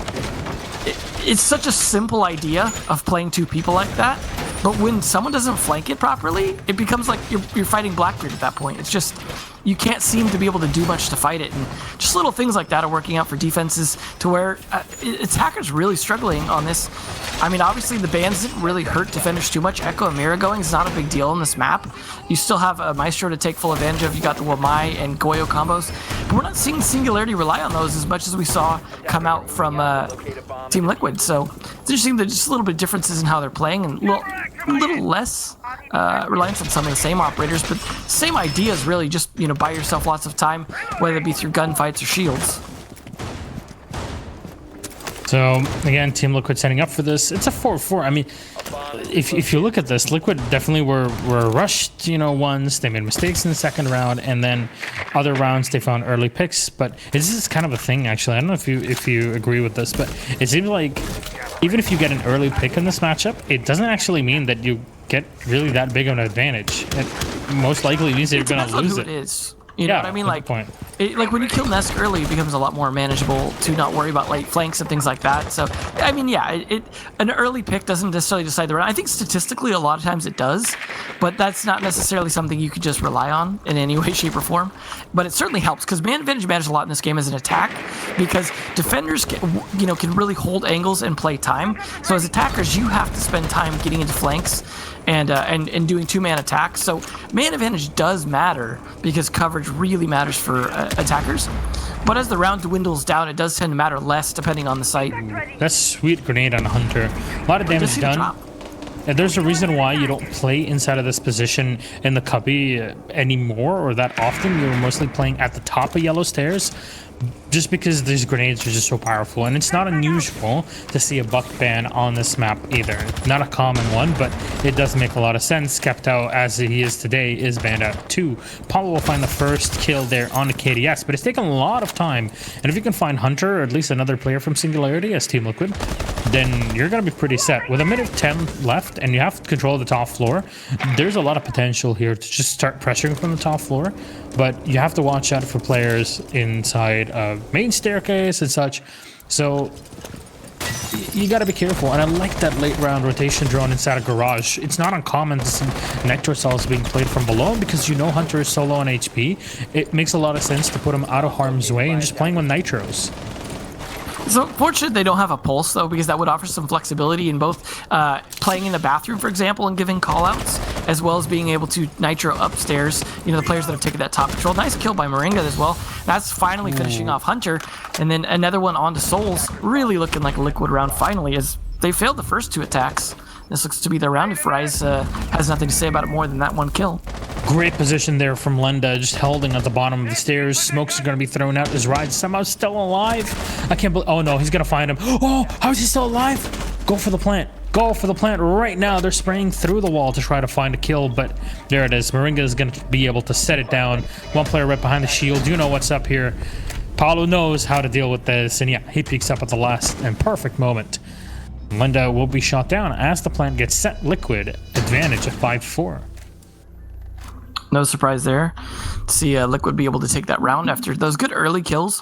Speaker 1: it's such a simple idea of playing two people like that. But when someone doesn't flank it properly, it becomes like you're fighting Blackbeard at that point. It's just, you can't seem to be able to do much to fight it. And just little things like that are working out for defenses to where attackers really struggling on this. I mean, obviously the bans didn't really hurt defenders too much. Echo and Mira going is not a big deal in this map. You still have a Maestro to take full advantage of. You got the Wamai and Goyo combos. But we're not seeing Singularity rely on those as much as we saw come out from Team Liquid. So it's interesting that just a little bit differences in how they're playing and a little less reliance on some of the same operators, but same ideas really. Just, you know, buy yourself lots of time, whether it be through gunfights or shields.
Speaker 2: So again, Team Liquid setting up for this. It's a 4-4. I mean, if you look at this, Liquid definitely were rushed, you know, once. They made mistakes in the second round, and then other rounds they found early picks. But this is kind of a thing, actually. I don't know if you agree with this, but it seems like even if you get an early pick in this matchup, it doesn't actually mean that you get really that big of an advantage. It most likely means that you're going to lose it.
Speaker 1: It is. You know what I mean? Like when you kill Nesk early, it becomes a lot more manageable to not worry about late flanks and things like that. So, I mean, yeah, an early pick doesn't necessarily decide the round. I think statistically, a lot of times it does, but that's not necessarily something you could just rely on in any way, shape, or form. But it certainly helps because man advantage matters a lot in this game as an attack because defenders can really hold angles and play time. So as attackers, you have to spend time getting into flanks and doing 2-man attacks. So man advantage does matter because coverage really matters for attackers. But as the round dwindles down, it does tend to matter less depending on the site.
Speaker 2: That's sweet grenade on Hunter. A lot of damage done. And there's a reason why you don't play inside of this position in the cubby anymore or that often. You're mostly playing at the top of yellow stairs just because these grenades are just so powerful. And it's not unusual to see a buck ban on this map either. Not a common one, but it does make a lot of sense. Skepta, as he is today, is banned out too. Paulo will find the first kill there on the KDS, but it's taken a lot of time. And if you can find Hunter or at least another player from Singularity as Team Liquid, then you're going to be pretty set. With a minute 10 left and you have control of the top floor, there's a lot of potential here to just start pressuring from the top floor. But you have to watch out for players inside main staircase and such. So you got to be careful. And I like that late round rotation drone inside a garage. It's not uncommon to see Nitro cells being played from below because you know Hunter is so low on HP. It makes a lot of sense to put him out of harm's way and just playing with Nitros.
Speaker 1: So fortunate they don't have a pulse though, because that would offer some flexibility in both playing in the bathroom, for example, and giving callouts, as well as being able to nitro upstairs. You know, the players that have taken that top control. Nice kill by Moringa as well. That's finally finishing off Hunter, and then another one onto Souls. Really looking like a Liquid round finally, as they failed the first 2 attacks. This looks to be their round if Rise has nothing to say about it more than that one kill.
Speaker 2: Great position there from Lenda, just holding at the bottom of the stairs. Smokes are going to be thrown out. Is Rise somehow still alive? I can't believe... Oh, no, he's going to find him. Oh, how is he still alive? Go for the plant. Go for the plant right now. They're spraying through the wall to try to find a kill, but there it is. Moringa is going to be able to set it down. One player right behind the shield. You know what's up here. Paulo knows how to deal with this, and yeah, he peeks up at the last and perfect moment. Lenda will be shot down as the plant gets set. Liquid advantage at 5-4.
Speaker 1: No surprise there to see Liquid be able to take that round after those good early kills.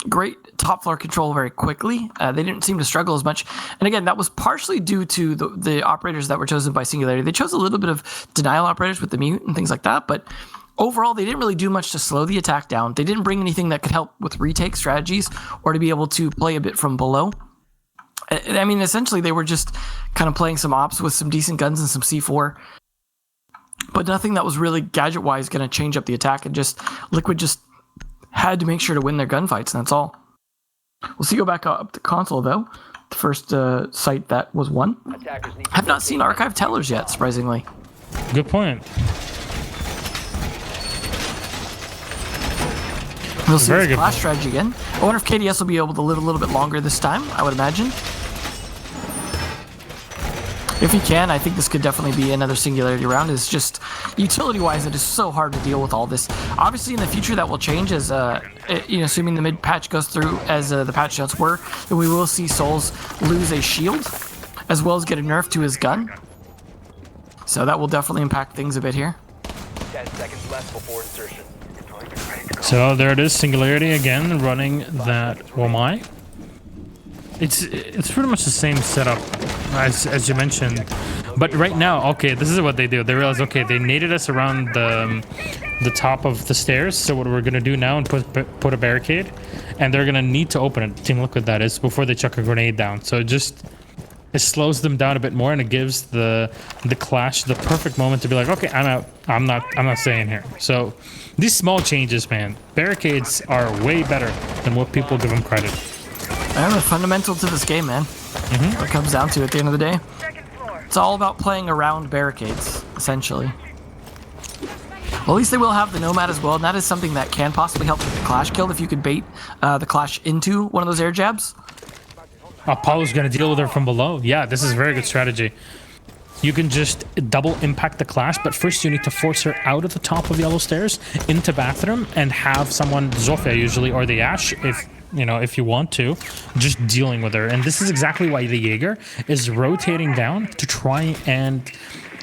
Speaker 1: Great top floor control very quickly. They didn't seem to struggle as much. And again, that was partially due to the operators that were chosen by Singularity. They chose a little bit of denial operators with the mute and things like that, but overall, they didn't really do much to slow the attack down. They didn't bring anything that could help with retake strategies or to be able to play a bit from below. I mean, essentially, they were just kind of playing some ops with some decent guns and some C4. But nothing that was really gadget-wise going to change up the attack, and just Liquid just had to make sure to win their gunfights, and that's all. We'll see go back up to console, though. The first site that was won. I've not seen archive tellers yet, surprisingly.
Speaker 2: Good point.
Speaker 1: We'll see the flash strategy again. I wonder if KDS will be able to live a little bit longer this time, I would imagine. If he can, I think this could definitely be another Singularity round. It's just, utility-wise, it is so hard to deal with all this. Obviously, in the future, that will change as, assuming the mid-patch goes through as the patch notes were, then we will see Souls lose a shield, as well as get a nerf to his gun. So that will definitely impact things a bit here.
Speaker 3: 10 seconds left before insertion.
Speaker 2: So there it is, Singularity again, running that Wamai. It's pretty much the same setup as you mentioned, but right now, okay, this is what they do. They realize, okay, they naded us around the top of the stairs. So what we're gonna do now and put a barricade, and they're gonna need to open it. Team Liquid, that is, before they chuck a grenade down. So it slows them down a bit more, and it gives the Clash the perfect moment to be like, okay, I'm out. I'm not staying here. So these small changes, man, barricades are way better than what people give them credit.
Speaker 1: They're fundamental to this game, man. What it comes down to at the end of the day. It's all about playing around barricades, essentially. Well, at least they will have the Nomad as well, and that is something that can possibly help with the Clash kill if you could bait the Clash into one of those air jabs.
Speaker 2: Apollo's going to deal with her from below. Yeah, this is a very good strategy. You can just double impact the Clash, but first you need to force her out of the top of yellow stairs into bathroom and have someone, Zofia usually, or the Ashe, if you want to, just dealing with her. And this is exactly why the Jaeger is rotating down to try and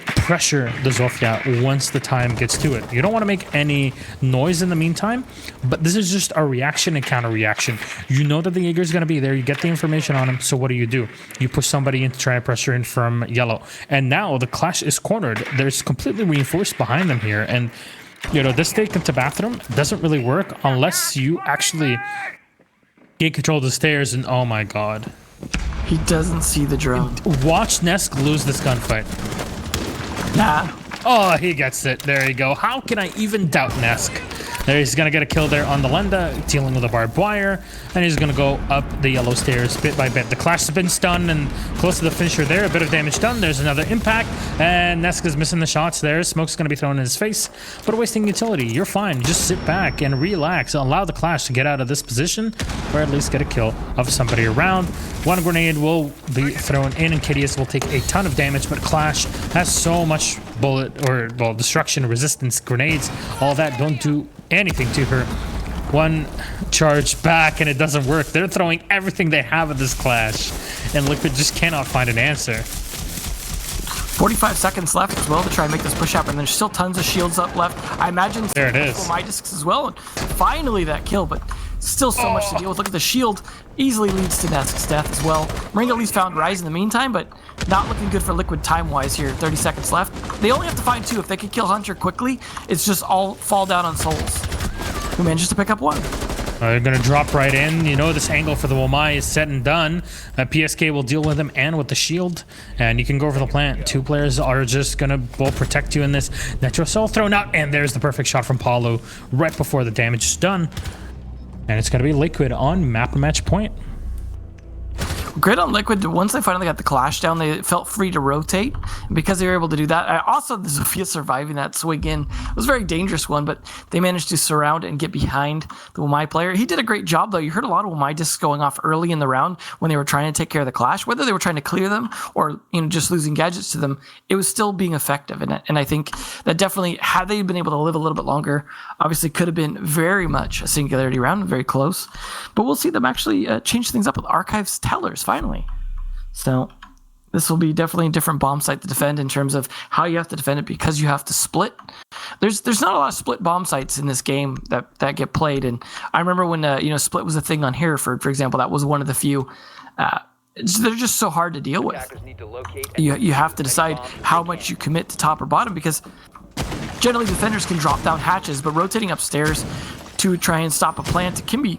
Speaker 2: pressure the Zofia once the time gets to it. You don't want to make any noise in the meantime, but this is just a reaction and counter reaction. You know that the Jaeger is going to be there. You get the information on him. So what do? You push somebody in to try and pressure in from yellow. And now the Clash is cornered. There's completely reinforced behind them here. And, this take into bathroom doesn't really work unless you actually gain control of the stairs. And oh my god.
Speaker 1: He doesn't see the drone.
Speaker 2: Watch Nesk lose this gunfight.
Speaker 1: Nah.
Speaker 2: Oh, he gets it. There you go. How can I even doubt Nesk? There, he's going to get a kill there on the Lenda, dealing with a barbed wire. And he's going to go up the yellow stairs bit by bit. The Clash has been stunned and close to the finisher there. A bit of damage done. There's another impact. And Nesk is missing the shots there. Smoke's going to be thrown in his face. But wasting utility. You're fine. Just sit back and relax. Allow the Clash to get out of this position. Or at least get a kill of somebody around. One grenade will be thrown in. And Kidius will take a ton of damage. But Clash has so much bullet or, well, destruction, resistance, grenades. All that don't do anything to her. One charge back and it doesn't work. They're throwing everything they have at this Clash, and Liquid just cannot find an answer.
Speaker 1: 45 seconds left as well to try and make this push happen. There's still tons of shields up left. I imagine
Speaker 2: there it is.
Speaker 1: My discs as well. And finally that kill, but still so much to deal with. Look at the shield. Easily leads to Nesk's death as well. Marine at least found Rise in the meantime, but not looking good for Liquid time-wise here. 30 seconds left. They only have to find 2. If they could kill Hunter quickly, it's just all fall down on Souls, who manages to pick up 1.
Speaker 2: They're going to drop right in. You know, this angle for the Womai is set and done. PSK will deal with him and with the shield. And you can go for the plant. 2 players are just going to both protect you in this. Nitro Soul thrown out. And there's the perfect shot from Paulo right before the damage is done. And it's going to be Liquid on map match point.
Speaker 1: Great on Liquid. Once they finally got the Clash down, they felt free to rotate. And because they were able to do that, also the Zofia surviving that swing in was a very dangerous one, but they managed to surround and get behind the Womai player. He did a great job, though. You heard a lot of Womai discs going off early in the round when they were trying to take care of the Clash. Whether they were trying to clear them or just losing gadgets to them, it was still being effective. And I think that definitely, had they been able to live a little bit longer, obviously could have been very much a Singularity round, very close. But we'll see them actually change things up with Archives Tellers finally. So this will be definitely a different bomb site to defend in terms of how you have to defend it, because you have to split. There's not a lot of split bomb sites in this game that get played, and I remember when split was a thing on Hereford, for example. That was one of the few. They're just so hard to deal with. You have to decide how much you commit to top or bottom, because generally defenders can drop down hatches, but rotating upstairs to try and stop a plant can be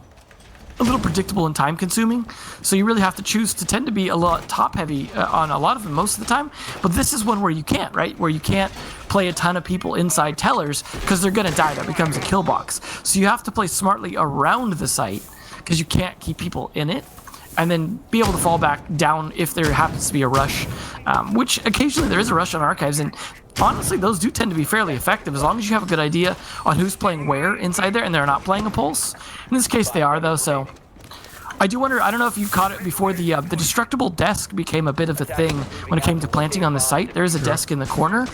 Speaker 1: a little predictable and time consuming, so you really have to choose to tend to be a lot top heavy on a lot of them most of the time. But this is one where you can't, right? Where you can't play a ton of people inside tellers because they're gonna die. That becomes a kill box. So you have to play smartly around the site because you can't keep people in it, and then be able to fall back down if there happens to be a rush, which occasionally there is a rush on Archives, and honestly those do tend to be fairly effective as long as you have a good idea on who's playing where inside there and they're not playing a pulse. In this case they are, though, so I do wonder, I don't know if you caught it before, the destructible desk became a bit of a thing when it came to planting on the site. There is a desk in the corner.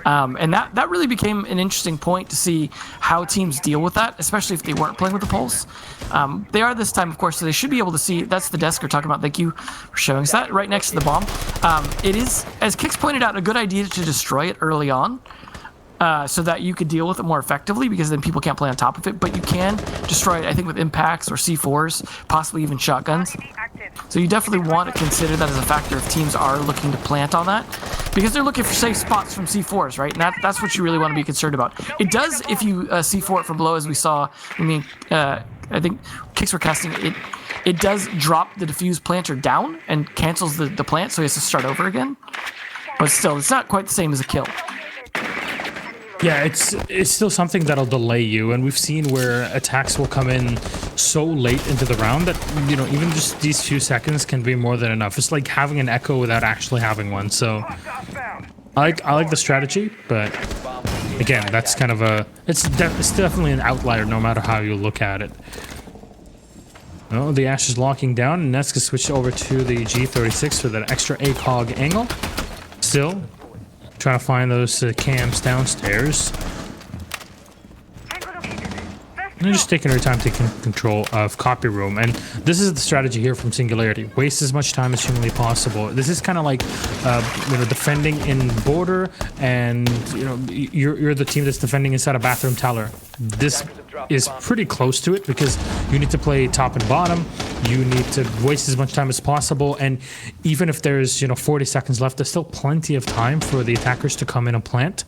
Speaker 1: And that really became an interesting point to see how teams deal with that, especially if they weren't playing with the pulse. They are this time, of course, so they should be able to see. That's the desk we're talking about. Thank you for showing us that, right next to the bomb. It is, as Kix pointed out, a good idea to destroy it early on, so that you could deal with it more effectively, because then people can't play on top of it. But you can destroy it, I think, with impacts or C4s, possibly even shotguns. So you definitely want to consider that as a factor if teams are looking to plant on that, because they're looking for safe spots from C4s, right? And that's what you really want to be concerned about. It does, if you C4 it from below, as we saw. I mean, I think Kicks were casting it. It does drop the diffuse planter down and cancels the plant, so he has to start over again. But still, it's not quite the same as a kill.
Speaker 2: Yeah, it's still something that'll delay you, and we've seen where attacks will come in so late into the round that, even just these few seconds can be more than enough. It's like having an echo without actually having one. So I like the strategy, but again, that's kind of it's definitely an outlier no matter how you look at it. Oh, the Ash is locking down, and Neska switched over to the G36 for that extra ACOG angle. Still trying to find those cams downstairs. And just taking her time taking control of copy room. And this is the strategy here from Singularity. Waste as much time as humanly possible. This is kind of like defending in border, and you're the team that's defending inside a bathroom teller. This is pretty close to it, because you need to play top and bottom. You need to waste as much time as possible, and even if there's 40 seconds left, there's still plenty of time for the attackers to come in and plant.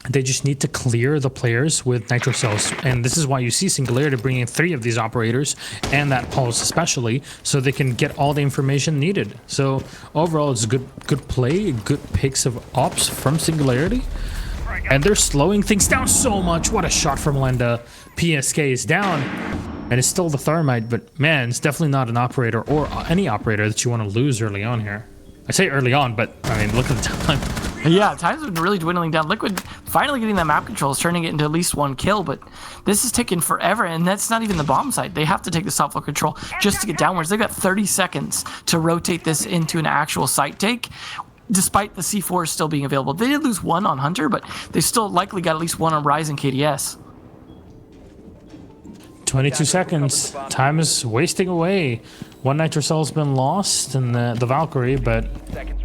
Speaker 2: They just need to clear the players with nitro cells, and this is why you see Singularity bringing 3 of these operators and that pulse especially, so they can get all the information needed. So overall, it's good play, good picks of ops from Singularity, and they're slowing things down so much. What a shot from Lenda. PSK is down, and it's still the Thermite, but man, it's definitely not an operator or any operator that you want to lose early on here. I say early on, but I mean, look at the time.
Speaker 1: Yeah, time's been really dwindling down. Liquid finally getting that map controls, turning it into at least 1 kill, but this is taking forever, and that's not even the bomb site. They have to take the top floor control just to get downwards. They've got 30 seconds to rotate this into an actual site take, despite the C4 still being available. They did lose 1 on Hunter, but they still likely got at least 1 on Rise and KDS.
Speaker 2: 22 seconds. Time is wasting away. 1 nitro cell's been lost in the Valkyrie, but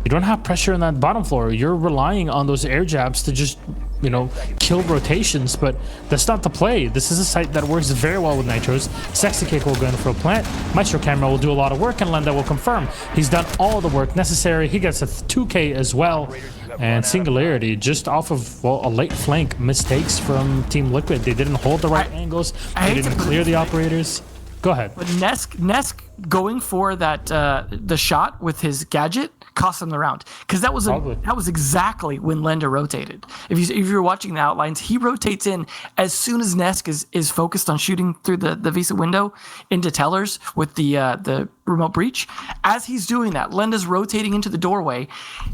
Speaker 2: you don't have pressure in that bottom floor. You're relying on those air jabs to just, you know, kill rotations, but that's not the play. This is a site that works very well with nitros. Sexy Cake will go in for a plant. Maestro Camera will do a lot of work, and Lenda will confirm. He's done all the work necessary. He gets a 2K as well. And Singularity, just off of, well, a late flank mistakes from Team Liquid. They didn't hold the right angles. They didn't clear the operators. Go ahead.
Speaker 1: But Nesk going for that the shot with his gadget cost him the round, because that was exactly when Lenda rotated. If you're watching the outlines, he rotates in as soon as Nesk is focused on shooting through the Visa window into tellers with the remote breach. As he's doing that, Lenda's rotating into the doorway.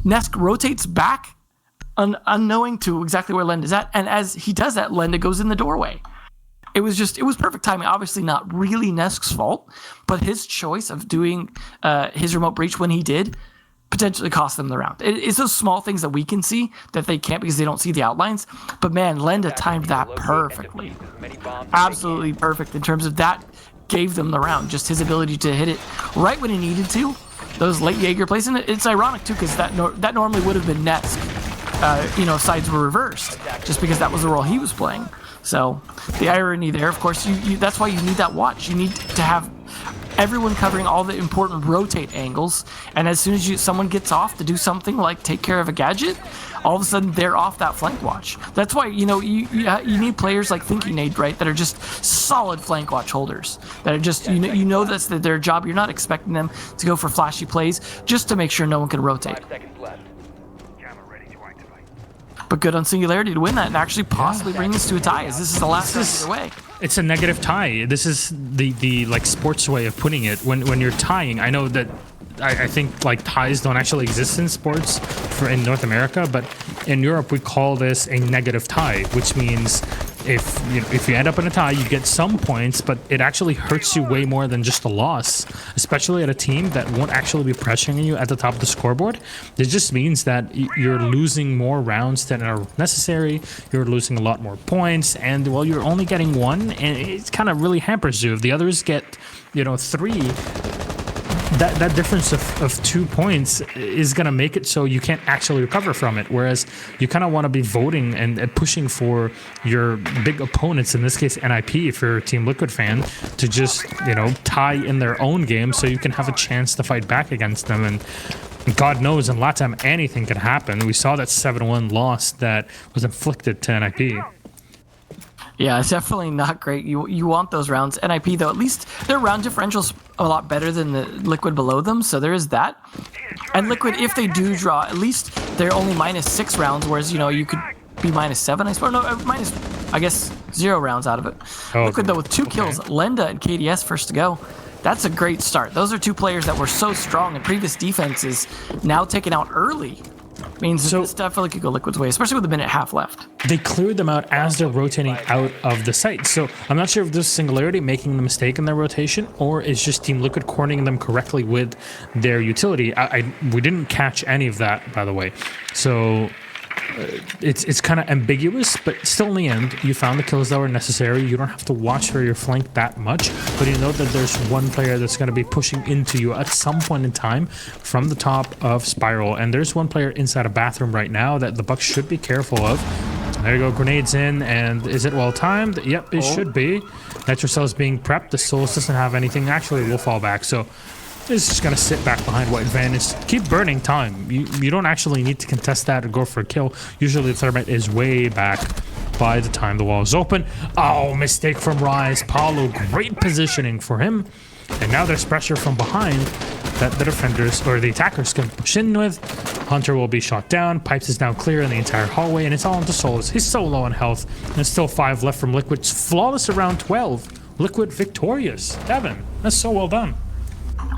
Speaker 1: Nesk rotates back, unknowing to exactly where Lenda's at, and as he does that, Lenda goes in the doorway. It was perfect timing. Obviously not really Nesk's fault, but his choice of doing his remote breach when he did potentially cost them the round. It's those small things that we can see that they can't because they don't see the outlines. But man, Lenda timed that perfectly. Absolutely perfect in terms of that gave them the round. Just his ability to hit it right when he needed to. Those late Jaeger plays, and it's ironic too because that normally would have been Nesk. Sides were reversed just because that was the role he was playing. So the irony there, of course, that's why you need that watch. You need to have everyone covering all the important rotate angles, and as soon as someone gets off to do something like take care of a gadget, all of a sudden they're off that flank watch. That's why you need players like Thinking Nade, right, that are just solid flank watch holders, that are just that's their job. You're not expecting them to go for flashy plays just to make sure no one can rotate.
Speaker 3: 5 seconds left.
Speaker 1: But good on Singularity to win that and actually possibly bring this to a tie, as this is the last round either way.
Speaker 2: It's a negative tie. This is the like sports way of putting it. When you're tying, I know that I think like ties don't actually exist in sports in North America, but in Europe we call this a negative tie, which means if you end up in a tie, you get some points, but it actually hurts you way more than just a loss, especially at a team that won't actually be pressuring you at the top of the scoreboard. It just means that you're losing more rounds than are necessary. You're losing a lot more points, and well, you're only getting 1, and it kind of really hampers you. If the others get 3, that difference of 2 points is going to make it so you can't actually recover from it, whereas you kind of want to be voting and pushing for your big opponents, in this case NIP if you're a Team Liquid fan, to just tie in their own game so you can have a chance to fight back against them. And God knows in LATAM anything can happen. We saw that 7-1 loss that was inflicted to NIP.
Speaker 1: Yeah, it's definitely not great. You want those rounds. NIP, though, at least their round differential's a lot better than the Liquid below them, so there is that. And Liquid, if they do draw, at least they're only -6 rounds, whereas, you could be -7, I suppose. No, minus, I guess, 0 rounds out of it.
Speaker 2: Oh,
Speaker 1: Liquid, though, with 2 kills, Lenda and KDS first to go. That's a great start. Those are 2 players that were so strong in previous defenses, now taken out early. Means this definitely could go Liquid's way, especially with a minute and a half left.
Speaker 2: They cleared them out as they're rotating out of the site. So I'm not sure if this is Singularity making the mistake in their rotation, or it's just Team Liquid coordinating them correctly with their utility. We didn't catch any of that, by the way. So it's kind of ambiguous, but still in the end, you found the kills that were necessary. You don't have to watch for your flank that much, but you know that there's one player that's going to be pushing into you at some point in time from the top of Spiral, and there's one player inside a bathroom right now that the Bucks should be careful of. There you go, grenades in, and is it well timed? Yep, it should be. Nitro Cell is being prepped. The Souls doesn't have anything. Actually, we'll fall back. So is just gonna sit back behind white van and keep burning time. You don't actually need to contest that or go for a kill. Usually the thermite is way back by the time the wall is open. Oh, mistake from Rise. Paulo, great positioning for him. And now there's pressure from behind that the defenders or the attackers can push in with. Hunter will be shot down. Pipes is now clear in the entire hallway, and it's all into Solus. He's so low on health. There's still 5 left from Liquid. Flawless around 12. Liquid victorious. Devin, that's so well done.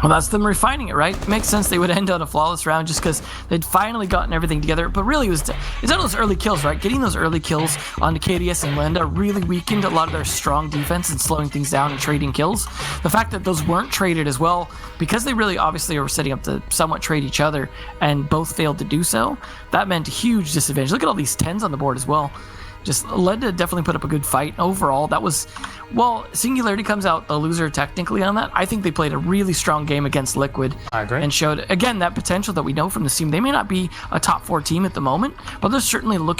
Speaker 1: Well, that's them refining it, right? It makes sense they would end on a flawless round just because they'd finally gotten everything together. But really, it's on those early kills, right? Getting those early kills onto KDS and Lenda really weakened a lot of their strong defense and slowing things down and trading kills. The fact that those weren't traded as well, because they really obviously were setting up to somewhat trade each other and both failed to do so, that meant a huge disadvantage. Look at all these 10s on the board as well. Just led to definitely put up a good fight. Overall, that was, well, Singularity comes out the loser technically on that. I think they played a really strong game against Liquid.
Speaker 2: I agree.
Speaker 1: And showed, again, that potential that we know from this team. They may not be a top 4 team at the moment, but they're certainly looking